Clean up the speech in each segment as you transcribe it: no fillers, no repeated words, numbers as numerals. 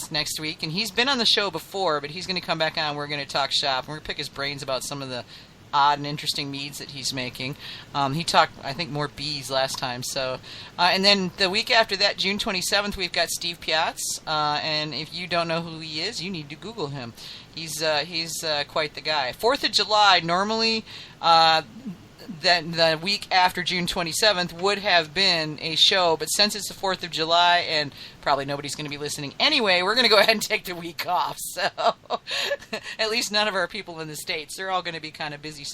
guest next week, and he's been on the show before, but he's going to come back on. We're going to talk shop. We're going to pick his brains about some of the odd and interesting meads that he's making. He talked, I think, more bees last time. So, and then the week after that, June 27th, we've got Steve Piatz. And if you don't know who he is, you need to Google him. He's quite the guy. 4th of July, normally the week after June 27th would have been a show, but since it's the 4th of July and probably nobody's going to be listening anyway, we're going to go ahead and take the week off. So at least none of our people in the States, they're all going to be kind of busy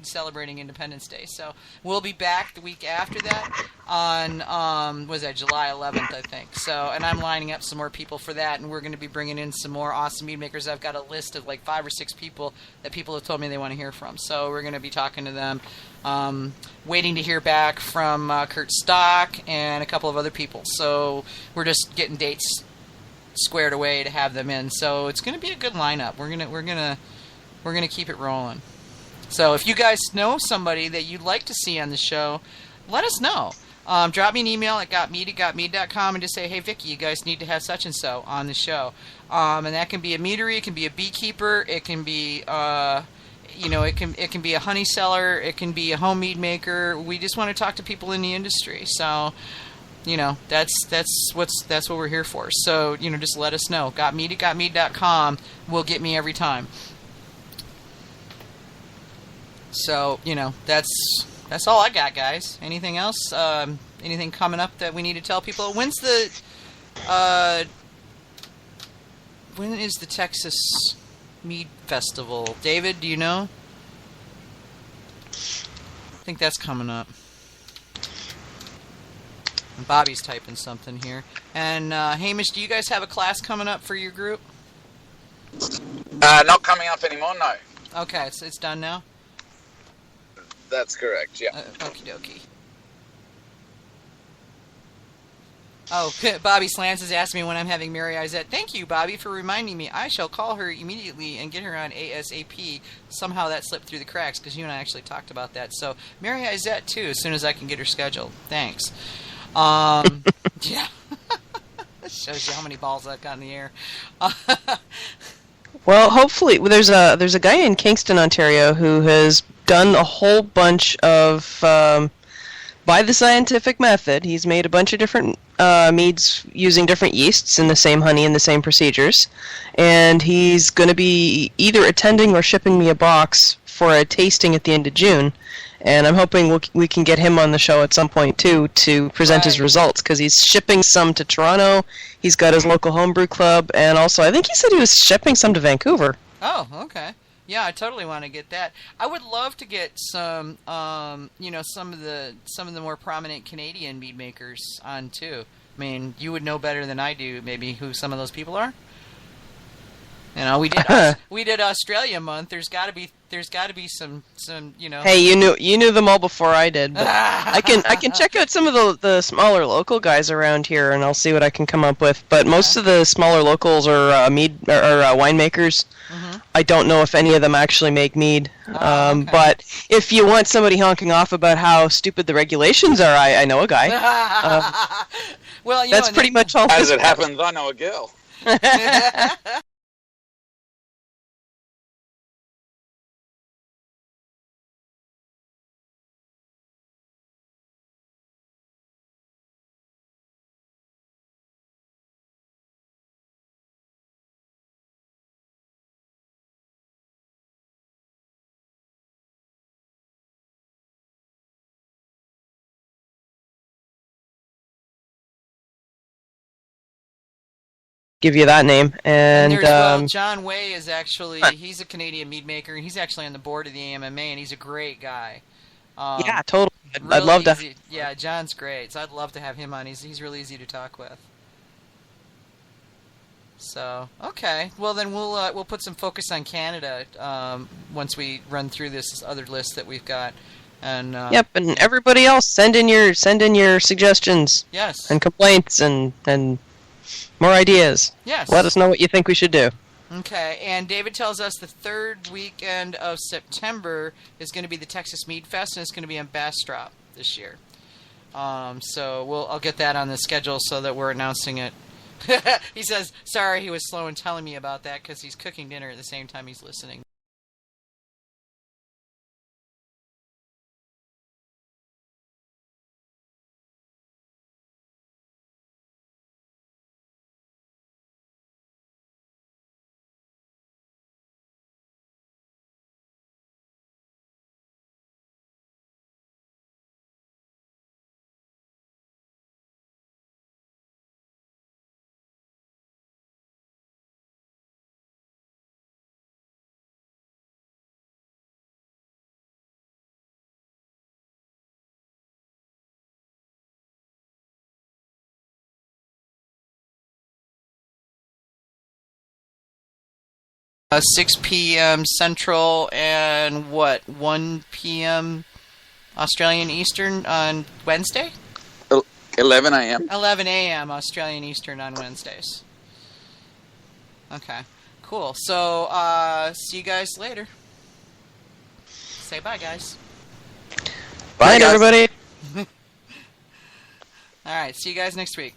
celebrating Independence Day. So we'll be back the week after that on July 11th, I think. So, and I'm lining up some more people for that, and we're going to be bringing in some more awesome mead makers. I've got a list of like 5 or 6 people that people have told me they want to hear from. So we're going to be talking to them. Waiting to hear back from Kurt Stock and a couple of other people. So we're just getting dates squared away to have them in. So it's going to be a good lineup. We're gonna keep it rolling. So if you guys know somebody that you'd like to see on the show, let us know. Drop me an email at gotmead@gotmead.com and just say, hey Vicky, you guys need to have such and so on the show. And that can be a meadery, it can be a beekeeper, it can be it can be a honey seller, it can be a home mead maker. We just want to talk to people in the industry. So, that's what we're here for. So, just let us know. Gotmead@gotmead.com will get me every time. So, that's all I got, guys. Anything else? Anything coming up that we need to tell people? When is the Texas Mead Festival? David, do you know? I think that's coming up. And Bobby's typing something here. And Hamish, do you guys have a class coming up for your group? Not coming up anymore, no. Okay, it's done now? That's correct, yeah. Okie dokie. Oh, Bobby Slants has asked me when I'm having Mary Izette. Thank you, Bobby, for reminding me. I shall call her immediately and get her on ASAP. Somehow that slipped through the cracks because you and I actually talked about that. So, Mary Izette, too, as soon as I can get her scheduled. Thanks. Yeah. That shows you how many balls I've got in the air. Well, hopefully, there's a guy in Kingston, Ontario, who has done a whole bunch of... by the scientific method, he's made a bunch of different meads using different yeasts in the same honey and the same procedures. And he's going to be either attending or shipping me a box for a tasting at the end of June. And I'm hoping we can get him on the show at some point, too, to present his results, because he's shipping some to Toronto, he's got his local homebrew club, and also I think he said he was shipping some to Vancouver. Oh, okay. Yeah, I totally want to get that. I would love to get some, some of the more prominent Canadian mead makers on too. I mean, you would know better than I do, maybe who some of those people are. We did Australia month. There's got to be some. Hey, you knew them all before I did. But I can check out some of the smaller local guys around here, and I'll see what I can come up with. But most of the smaller locals are winemakers. Mm-hmm. I don't know if any of them actually make mead. Okay. But if you want somebody honking off about how stupid the regulations are, I know a guy. Well, that's pretty much all. As it happens, I know a girl. Give you that name. And John Way is actually, he's a Canadian mead maker, and he's actually on the board of the AMMA, and he's a great guy. Yeah, totally. Really I'd love easy. to. Yeah, John's great, so I'd love to have him on. He's really easy to talk with. So, okay. Well, then we'll put some focus on Canada once we run through this other list that we've got. And yep, and everybody else, send in your suggestions. Yes. And complaints and more ideas. Yes. Let us know what you think we should do. Okay, and David tells us the third weekend of September is going to be the Texas Mead Fest, and it's going to be in Bastrop this year. So I'll get that on the schedule so that we're announcing it He says, sorry he was slow in telling me about that because he's cooking dinner at the same time he's listening. 6 p.m. Central and 1 p.m. Australian Eastern on Wednesday? 11 a.m. 11 a.m. Australian Eastern on Wednesdays. Okay, cool. So, see you guys later. Say bye, guys. Bye, Night, guys. everybody. All right, see you guys next week.